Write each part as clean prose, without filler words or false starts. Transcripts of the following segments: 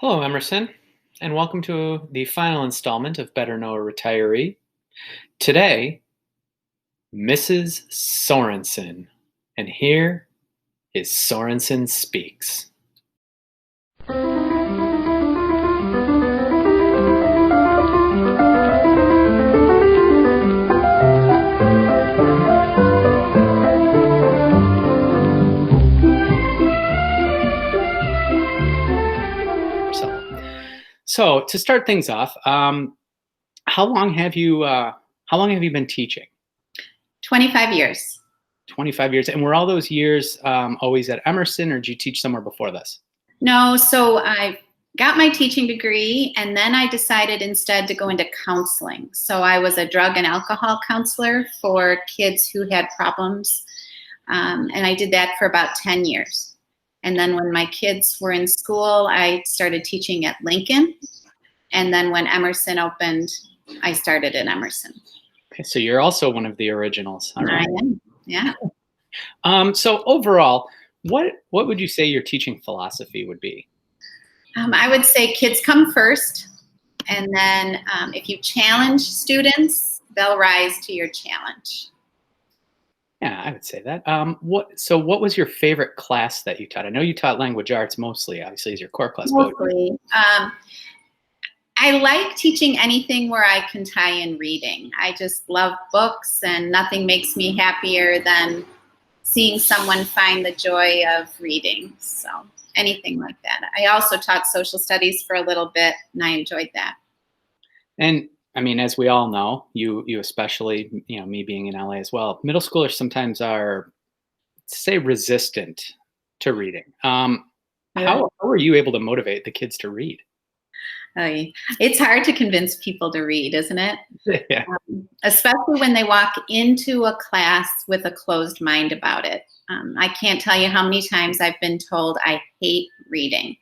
Hello, Emerson, and welcome to the final installment of Better Know a Retiree. Today, Mrs. Sorensen, and here is Sorensen Speaks. So to start things off, how long have you been teaching? 25 years. 25 years, and were all those years always at Emerson, or did you teach somewhere before this? No, so I got my teaching degree and then I decided instead to go into counseling. So I was a drug and alcohol counselor for kids who had problems. And I did that for about 10 years. And then when my kids were in school, I started teaching at Lincoln. And then when Emerson opened, I started at Emerson. Okay, so you're also one of the originals. All right. I am, yeah. So overall, what would you say your teaching philosophy would be? I would say kids come first. And then if you challenge students, they'll rise to your challenge. Yeah, I would say that. What was your favorite class that you taught? I know you taught language arts mostly, obviously, as your core class. Mostly. I like teaching anything where I can tie in reading. I just love books, and nothing makes me happier than seeing someone find the joy of reading. So anything like that. I also taught social studies for a little bit, and I enjoyed that. And I mean, as we all know, you especially, me being in LA as well, middle schoolers sometimes are, say, resistant to reading. How were you able to motivate the kids to read? It's hard to convince people to read, isn't it? Yeah. Especially when they walk into a class with a closed mind about it. I can't tell you how many times I've been told I hate reading.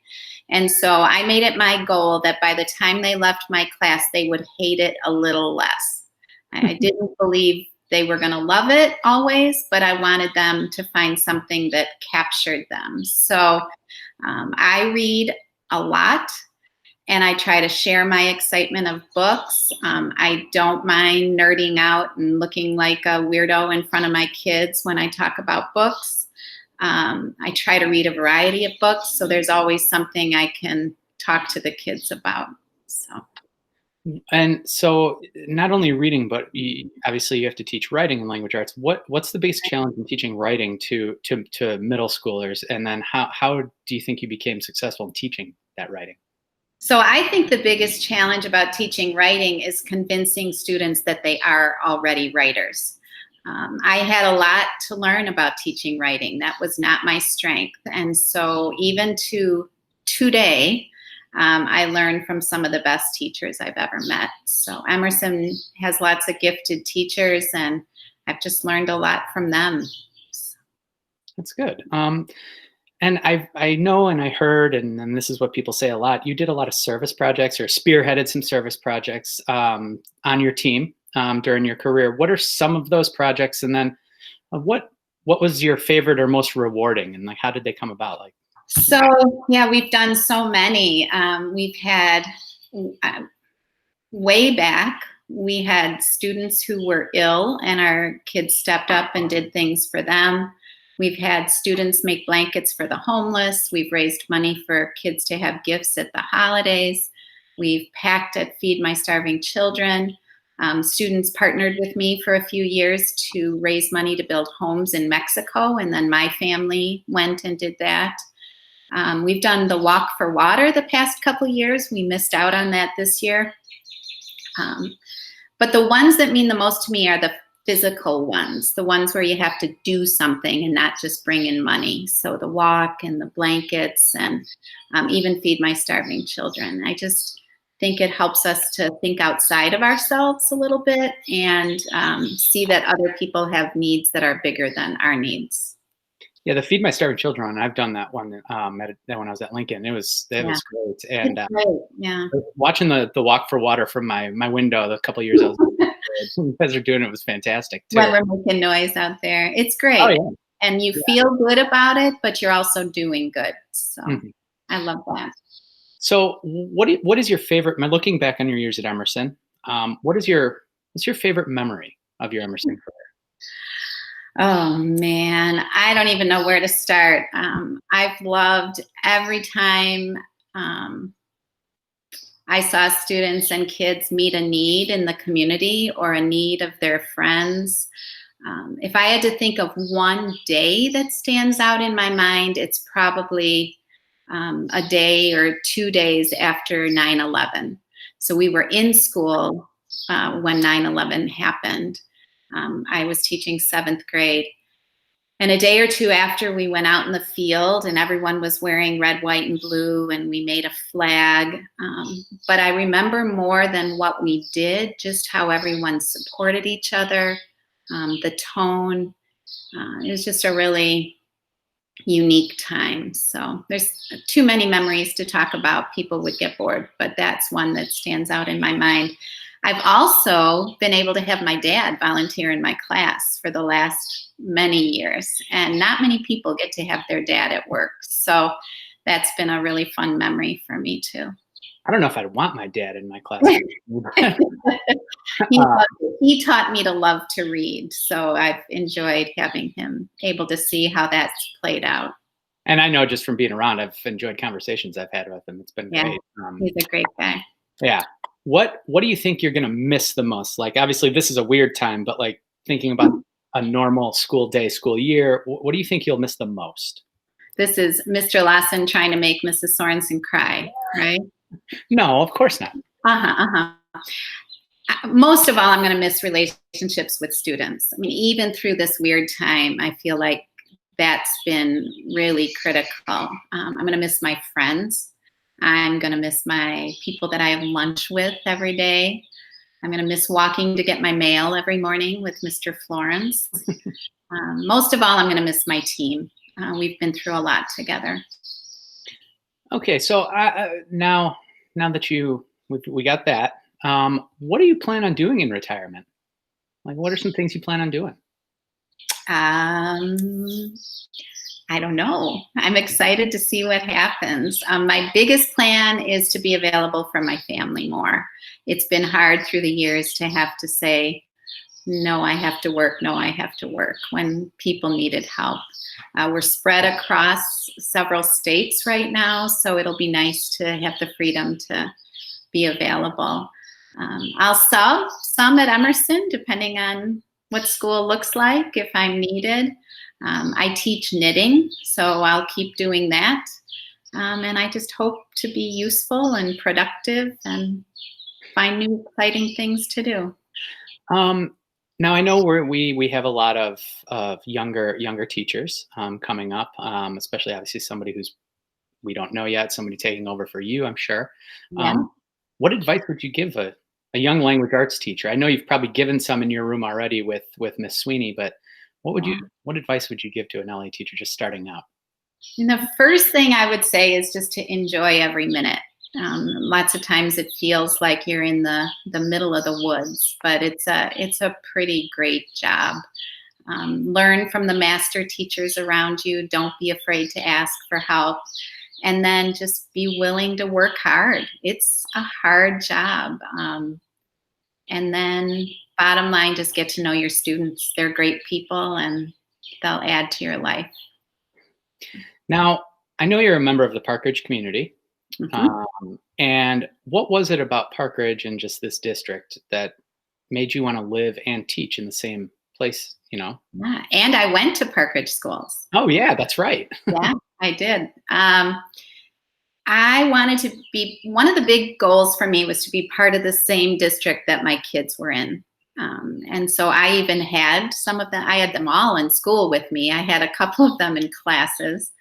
And so I made it my goal that by the time they left my class, they would hate it a little less. I didn't believe they were going to love it always, but I wanted them to find something that captured them. So I read a lot, and I try to share my excitement of books. I don't mind nerding out and looking like a weirdo in front of my kids when I talk about books. I try to read a variety of books, so there's always something I can talk to the kids about. And so not only reading, but obviously you have to teach writing and language arts. What's the biggest challenge in teaching writing to middle schoolers? And then how do you think you became successful in teaching that writing? So I think the biggest challenge about teaching writing is convincing students that they are already writers. I had a lot to learn about teaching writing. That was not my strength. And so even to today, I learned from some of the best teachers I've ever met. So Emerson has lots of gifted teachers, and I've just learned a lot from them. That's good. And I know, and I heard, and this is what people say a lot, you did a lot of service projects or spearheaded some service projects on your team during your career. What are some of those projects? And then what was your favorite or most rewarding? And how did they come about? So, yeah, we've done so many. We've had, way back, we had students who were ill, and our kids stepped up and did things for them. We've had students make blankets for the homeless. We've raised money for kids to have gifts at the holidays. We've packed at Feed My Starving Children. Students partnered with me for a few years to raise money to build homes in Mexico, and then my family went and did that. We've done the Walk for Water the past couple years. We missed out on that this year. But the ones that mean the most to me are the physical ones, the ones where you have to do something and not just bring in money. So the walk and the blankets, and even Feed My Starving Children. I just think it helps us to think outside of ourselves a little bit and see that other people have needs that are bigger than our needs. Yeah, the Feed My Starving Children. I've done that one when I was at Lincoln. It was great, and watching the Walk for Water from my window the couple of years I was you guys are doing it was fantastic too. When we're making noise out there, it's great. Oh, yeah. And you feel good about it, but you're also doing good. So I love that. So what is your favorite, looking back on your years at Emerson, what's your favorite memory of your Emerson career? Oh man, I don't even know where to start. I've loved every time um, I saw students and kids meet a need in the community or a need of their friends. If I had to think of one day that stands out in my mind, it's probably a day or 2 days after 9/11. So we were in school when 9/11 happened. I was teaching 7th grade. And a day or two after, we went out in the field and everyone was wearing red, white, and blue, and we made a flag. But I remember more than what we did, just how everyone supported each other, the tone. It was just a really unique time. So there's too many memories to talk about. People would get bored, but that's one that stands out in my mind. I've also been able to have my dad volunteer in my class for the last many years, and not many people get to have their dad at work. So that's been a really fun memory for me too. I don't know if I'd want my dad in my class. he, taught, he taught me to love to read, so I've enjoyed having him able to see how that's played out. And I know just from being around, I've enjoyed conversations I've had with him. It's been Yeah, great. he's a great guy. Yeah. What do you think you're gonna miss the most? Like, obviously, this is a weird time, but like thinking about a normal school day, school year, what do you think you'll miss the most? This is Mr. Lawson trying to make Mrs. Sorensen cry, right? No, of course not. Most of all, I'm going to miss relationships with students. I mean, even through this weird time, I feel like that's been really critical. I'm going to miss my friends. I'm going to miss my people that I have lunch with every day. I'm going to miss walking to get my mail every morning with Mr. Florence. Most of all, I'm going to miss my team. We've been through a lot together. Okay, so now that we got that, what do you plan on doing in retirement? Like, what are some things you plan on doing? I don't know. I'm excited to see what happens. My biggest plan is to be available for my family more. It's been hard through the years to have to say, no, I have to work. No, I have to work when people needed help. We're spread across several states right now, so it'll be nice to have the freedom to be available. I'll sub some at Emerson, depending on what school looks like, if I'm needed. I teach knitting, so I'll keep doing that. And I just hope to be useful and productive and find new exciting things to do. Now I know we have a lot of younger teachers coming up, especially obviously somebody who's we don't know yet, somebody taking over for you, I'm sure. Yeah. What advice would you give a young language arts teacher? I know you've probably given some in your room already with Miss Sweeney, but what advice would you give to an LA teacher just starting out? And the first thing I would say is just to enjoy every minute. Lots of times it feels like you're in the middle of the woods, but it's a pretty great job. Learn from the master teachers around you. Don't be afraid to ask for help. And then just be willing to work hard. It's a hard job. And then bottom line, just get to know your students. They're great people and they'll add to your life. Now, I know you're a member of the Park Ridge community. And what was it about Park Ridge and just this district that made you want to live and teach in the same place, Yeah, and I went to Park Ridge schools. Oh, yeah, that's right. Yeah, I did. I wanted to be, one of the big goals for me was to be part of the same district that my kids were in. And so I even had some of them, I had them all in school with me. I had a couple of them in classes.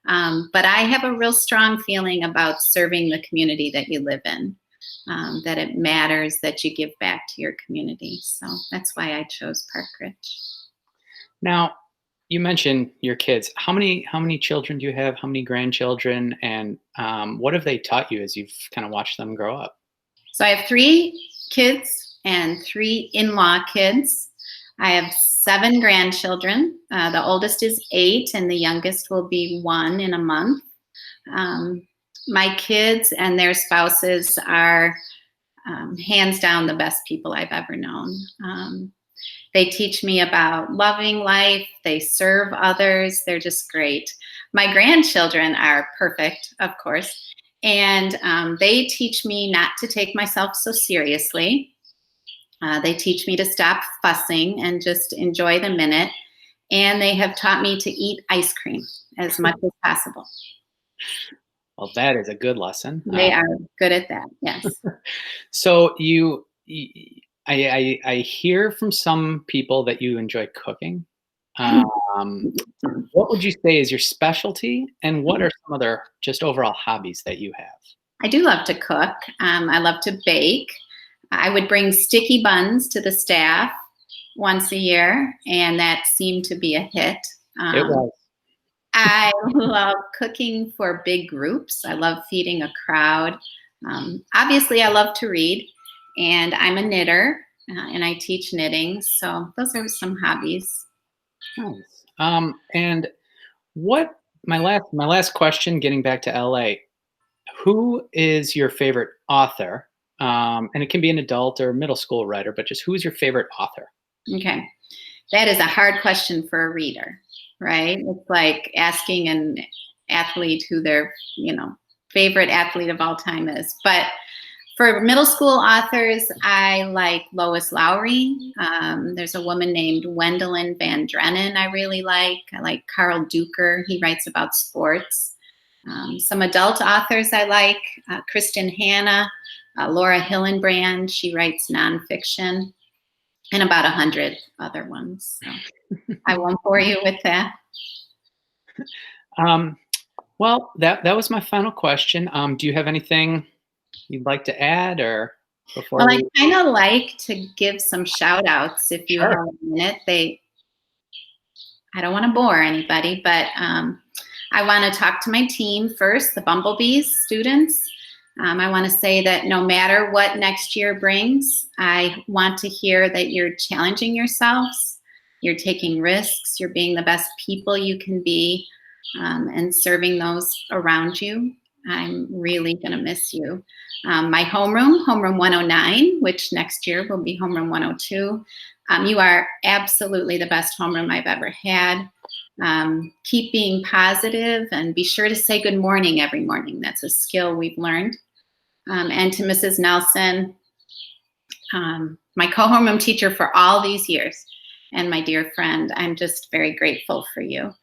But I have a real strong feeling about serving the community that you live in, that it matters that you give back to your community. So that's why I chose Park Ridge. Now, you mentioned your kids. How many children do you have? How many grandchildren? And what have they taught you as you've kind of watched them grow up? So I have 3 kids and 3 in-law kids. I have 7 grandchildren. The oldest is 8 and the youngest will be 1 in a month. My kids and their spouses are hands down the best people I've ever known. They teach me about loving life. They serve others. They're just great. My grandchildren are perfect, of course. And they teach me not to take myself so seriously. They teach me to stop fussing and just enjoy the minute. And they have taught me to eat ice cream as much as possible. Well, that is a good lesson. They are good at that, yes. So I hear from some people that you enjoy cooking. What would you say is your specialty, and what are some other just overall hobbies that you have? I do love to cook. I love to bake. I would bring sticky buns to the staff once a year, and that seemed to be a hit. It was. I love cooking for big groups. I love feeding a crowd. Obviously, I love to read, and I'm a knitter, and I teach knitting. So those are some hobbies. Nice. And what my last question, getting back to LA, who is your favorite author? And it can be an adult or middle school writer, but just who is your favorite author? Okay. That is a hard question for a reader, right? It's like asking an athlete who their, favorite athlete of all time is. But for middle school authors, I like Lois Lowry. There's a woman named Wendelin Van Drennen I really like. I like Carl Duker. He writes about sports. Some adult authors I like, Kristen Hanna, Laura Hillenbrand. She writes nonfiction, and about 100 other ones. So I won't bore you with that. Well, that was my final question. Do you have anything you'd like to add, or before Well, we? I kind of like to give some shout outs if you Sure. have a minute. I don't want to bore anybody, but I want to talk to my team first, the Bumblebees students. I want to say that no matter what next year brings, I want to hear that you're challenging yourselves, you're taking risks, you're being the best people you can be, and serving those around you. I'm really going to miss you. My homeroom 109, which next year will be homeroom 102. You are absolutely the best homeroom I've ever had. Keep being positive and be sure to say good morning every morning. That's a skill we've learned. And to Mrs. Nelson, my co-homeroom teacher for all these years, and my dear friend, I'm just very grateful for you.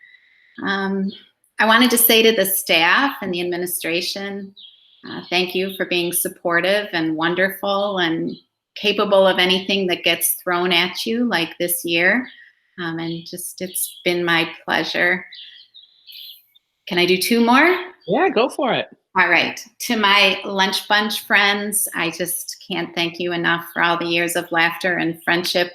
I wanted to say to the staff and the administration, thank you for being supportive and wonderful and capable of anything that gets thrown at you like this year. And just, it's been my pleasure. Can I do 2 more? Yeah, go for it. All right. To my lunch bunch friends, I just can't thank you enough for all the years of laughter and friendship,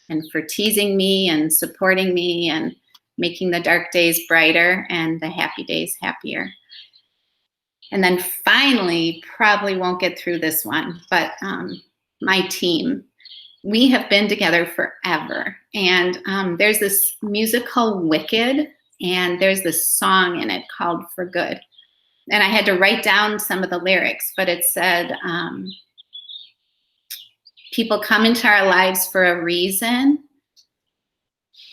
and for teasing me and supporting me and making the dark days brighter and the happy days happier. And then finally, probably won't get through this one, but my team, we have been together forever. And there's this musical Wicked, and there's this song in it called For Good. And I had to write down some of the lyrics, but it said, people come into our lives for a reason.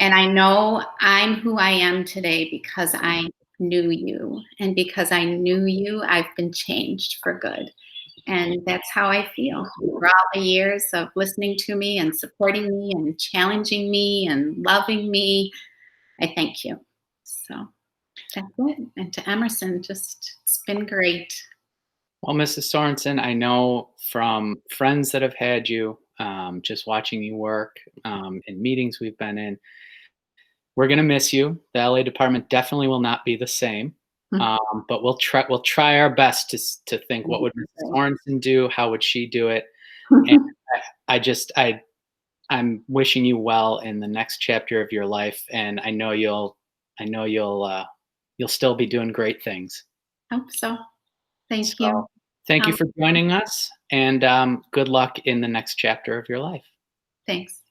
And I know I'm who I am today because I knew you. And because I knew you, I've been changed for good. And that's how I feel. For all the years of listening to me and supporting me and challenging me and loving me, I thank you. So that's it. And to Emerson, it's been great. Well, Mrs. Sorensen, I know from friends that have had you, just watching you work, in meetings we've been in, we're going to miss you. The LA department definitely will not be the same. But we'll try our best to think, what would Mrs. Sorensen do? How would she do it? And I'm wishing you well in the next chapter of your life, and I know you'll still be doing great things. Hope so. Thank you. Thank you for joining us, and good luck in the next chapter of your life. Thanks.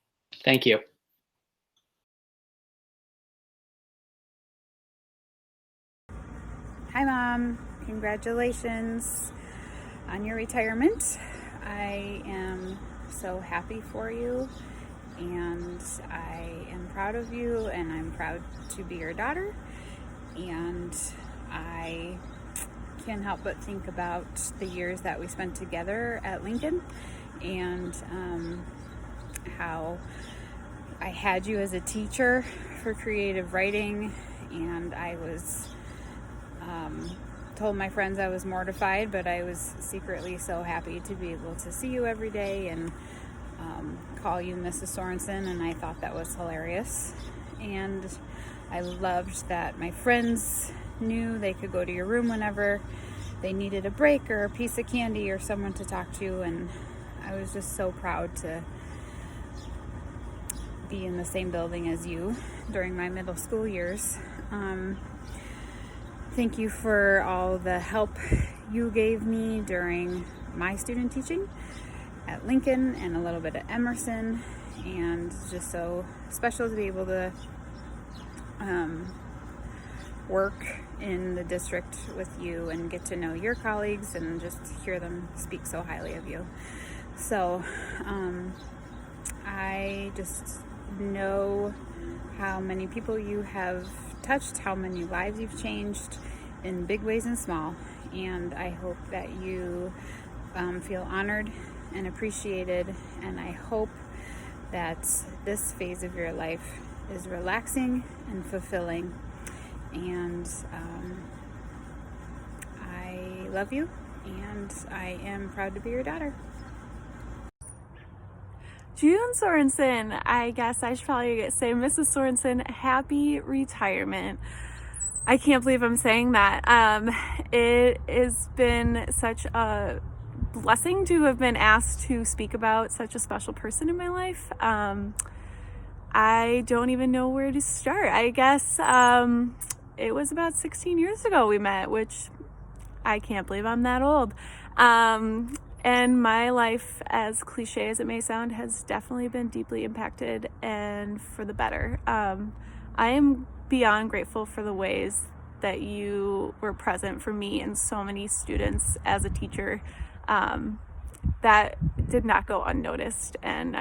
Thank you. Hi, Mom. Congratulations on your retirement. I am so happy for you, and I am proud of you, and I'm proud to be your daughter. And I can't help but think about the years that we spent together at Lincoln, and how I had you as a teacher for creative writing, and I was told my friends I was mortified, but I was secretly so happy to be able to see you every day and call you Mrs. Sorensen, and I thought that was hilarious. And I loved that my friends knew they could go to your room whenever they needed a break or a piece of candy or someone to talk to, and I was just so proud to be in the same building as you during my middle school years. Thank you for all the help you gave me during my student teaching at Lincoln and a little bit at Emerson, and it's just so special to be able to work in the district with you and get to know your colleagues and just hear them speak so highly of you. So I just know how many people you have touched, how many lives you've changed in big ways and small, and I hope that you feel honored and appreciated, and I hope that this phase of your life is relaxing and fulfilling, and I love you, and I am proud to be your daughter. June Sorensen, I guess I should probably say Mrs. Sorensen, happy retirement. I can't believe I'm saying that. It has been such a blessing to have been asked to speak about such a special person in my life. I don't even know where to start. I guess it was about 16 years ago we met, which I can't believe I'm that old. And my life, as cliche as it may sound, has definitely been deeply impacted and for the better. I am beyond grateful for the ways that you were present for me and so many students as a teacher. That did not go unnoticed, and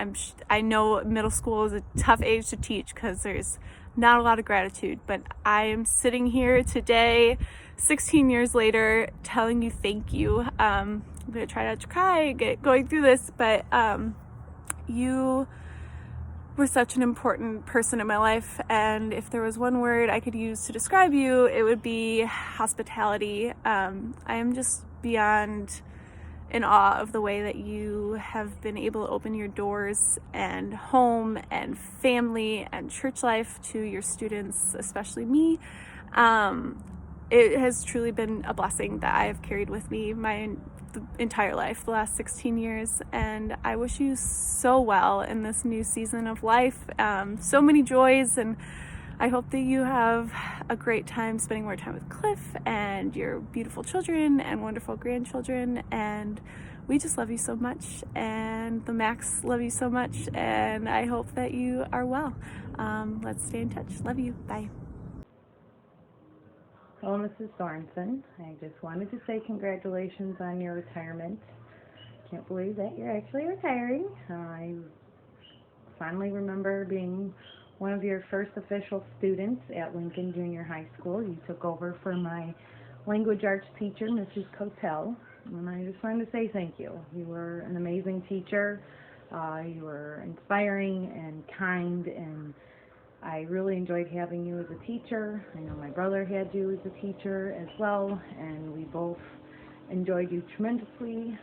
I know middle school is a tough age to teach because there's not a lot of gratitude, but I am sitting here today 16 years later telling you thank you. I'm gonna try not to cry going through this, but you were such an important person in my life, and if there was one word I could use to describe you, it would be hospitality. I am just beyond in awe of the way that you have been able to open your doors and home and family and church life to your students, especially me. It has truly been a blessing that I have carried with me my entire life, the last 16 years, and I wish you so well in this new season of life. So many joys, and I hope that you have a great time spending more time with Cliff and your beautiful children and wonderful grandchildren, and we just love you so much, and the Macs love you so much, and I hope that you are well. Let's stay in touch. Love you. Bye. Hello, Mrs. Sorensen. I just wanted to say congratulations on your retirement. Can't believe that you're actually retiring. I fondly remember being one of your first official students at Lincoln Junior High School. You took over for my language arts teacher, Mrs. Cotel, and I just wanted to say thank you. You were an amazing teacher. You were inspiring and kind, and I really enjoyed having you as a teacher. I know my brother had you as a teacher as well, and we both enjoyed you tremendously.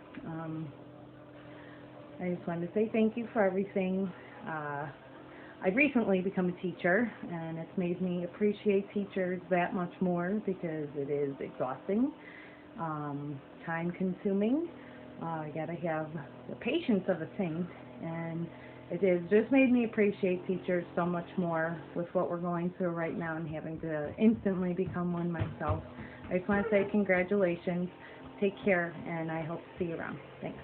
I just wanted to say thank you for everything. I've recently become a teacher, and it's made me appreciate teachers that much more because it is exhausting, time-consuming. You gotta have the patience of a saint, and it has just made me appreciate teachers so much more with what we're going through right now and having to instantly become one myself. I just want to say congratulations, take care, and I hope to see you around. Thanks.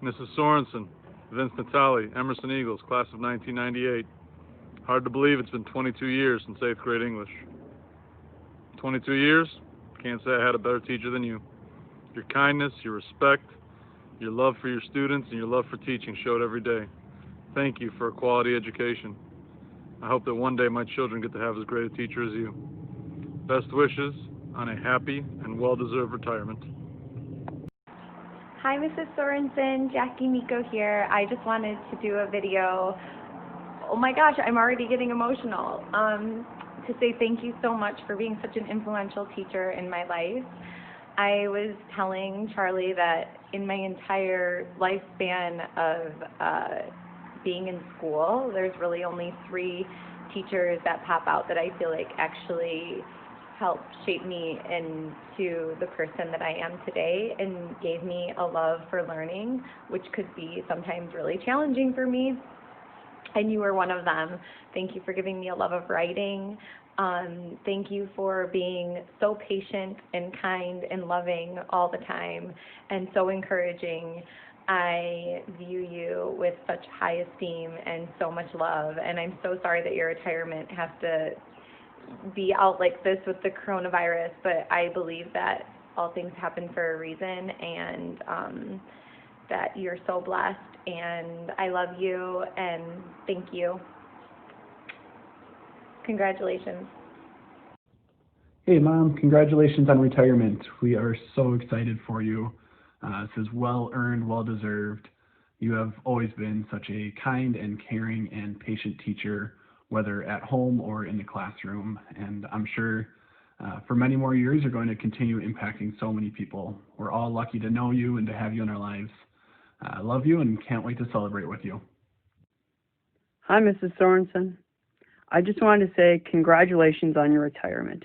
Mrs. Sorensen, Vince Natali, Emerson Eagles, class of 1998. Hard to believe it's been 22 years since 8th grade English. 22 years? Can't say I had a better teacher than you. Your kindness, your respect, your love for your students, and your love for teaching showed every day. Thank you for a quality education. I hope that one day my children get to have as great a teacher as you. Best wishes on a happy and well-deserved retirement. Hi, Mrs. Sorensen, Jackie Miko here. I just wanted to do a video. Oh my gosh, I'm already getting emotional. To say thank you so much for being such an influential teacher in my life. I was telling Charlie that in my entire lifespan of being in school, there's really only 3 teachers that pop out that I feel like actually helped shape me into the person that I am today and gave me a love for learning, which could be sometimes really challenging for me. And you were one of them. Thank you for giving me a love of writing. Thank you for being so patient and kind and loving all the time and so encouraging. I view you with such high esteem and so much love, and I'm so sorry that your retirement has to be out like this with the coronavirus, but I believe that all things happen for a reason, and that you're so blessed, and I love you, and thank you. Congratulations. Hey Mom, congratulations on retirement. We are so excited for you. This is well-earned, well-deserved. You have always been such a kind and caring and patient teacher, whether at home or in the classroom. And I'm sure for many more years you're going to continue impacting so many people. We're all lucky to know you and to have you in our lives. I love you and can't wait to celebrate with you. Hi, Mrs. Sorensen. I just wanted to say congratulations on your retirement.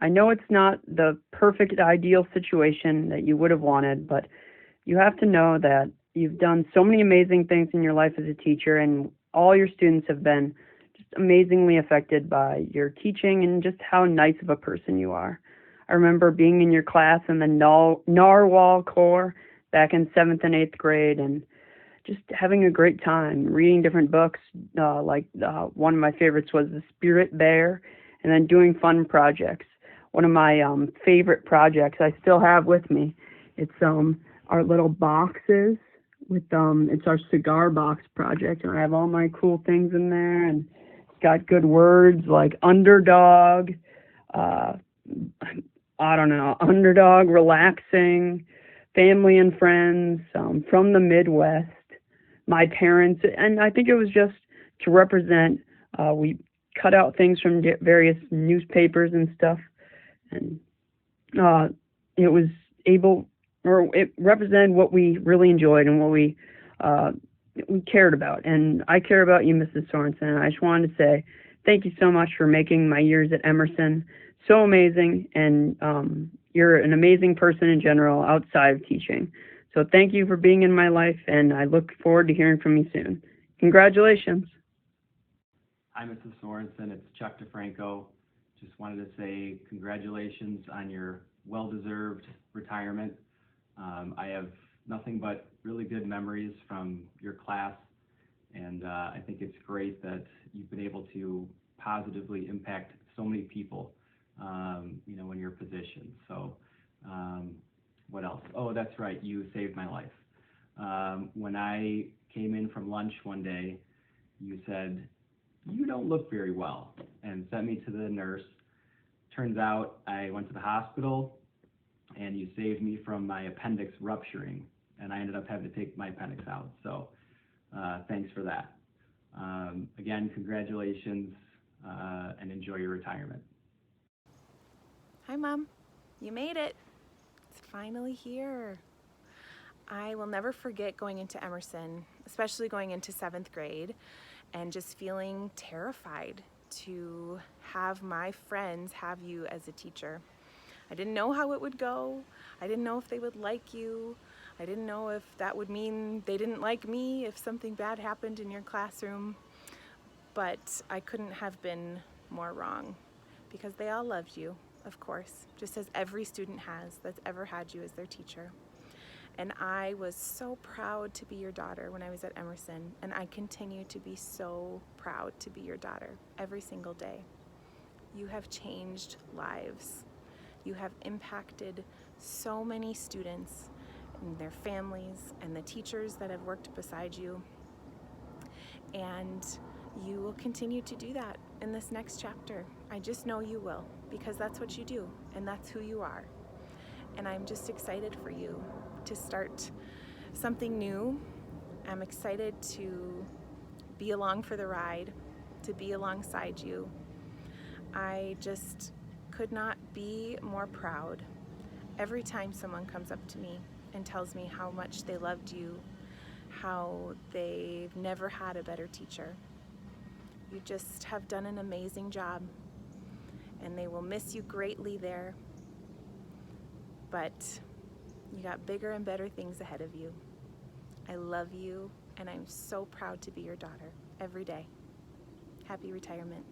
I know it's not the perfect ideal situation that you would have wanted, but you have to know that you've done so many amazing things in your life as a teacher, and all your students have been just amazingly affected by your teaching and just how nice of a person you are. I remember being in your class in the Narwhal Corps back in 7th and 8th grade and just having a great time reading different books. One of my favorites was The Spirit Bear, and then doing fun projects. One of my favorite projects I still have with me. It's our little boxes with it's our cigar box project, and I have all my cool things in there, and it's got good words like underdog, underdog, relaxing, family and friends, from the Midwest, my parents, and I think it was just to represent. We cut out things from various newspapers and stuff, and it represented what we really enjoyed and what we cared about. And I care about you, Mrs. Sorensen. I just wanted to say thank you so much for making my years at Emerson so amazing, and you're an amazing person in general outside of teaching. So thank you for being in my life, and I look forward to hearing from you soon. Congratulations. Hi, Mrs. Sorensen. It's Chuck DeFranco. Just wanted to say congratulations on your well-deserved retirement. I have nothing but really good memories from your class, and I think it's great that you've been able to positively impact so many people, in your position. So what else? Oh, that's right, you saved my life. When I came in from lunch one day, you said, "You don't look very well," and sent me to the nurse. Turns out I went to the hospital, and you saved me from my appendix rupturing, and I ended up having to take my appendix out. So thanks for that. Again, congratulations, and enjoy your retirement. Hi, Mom. You made it. It's finally here. I will never forget going into Emerson, especially going into 7th grade, and just feeling terrified to have my friends have you as a teacher. I didn't know how it would go. I didn't know if they would like you. I didn't know if that would mean they didn't like me if something bad happened in your classroom. But I couldn't have been more wrong, because they all loved you, of course, just as every student has that's ever had you as their teacher. And I was so proud to be your daughter when I was at Emerson, and I continue to be so proud to be your daughter every single day. You have changed lives. You have impacted so many students and their families and the teachers that have worked beside you. And you will continue to do that in this next chapter. I just know you will, because that's what you do and that's who you are. And I'm just excited for you to start something new. I'm excited to be along for the ride, to be alongside you. I just could not be more proud every time someone comes up to me and tells me how much they loved you, how they've never had a better teacher. You just have done an amazing job, and they will miss you greatly there, but you got bigger and better things ahead of you. I love you, and I'm so proud to be your daughter every day. Happy retirement.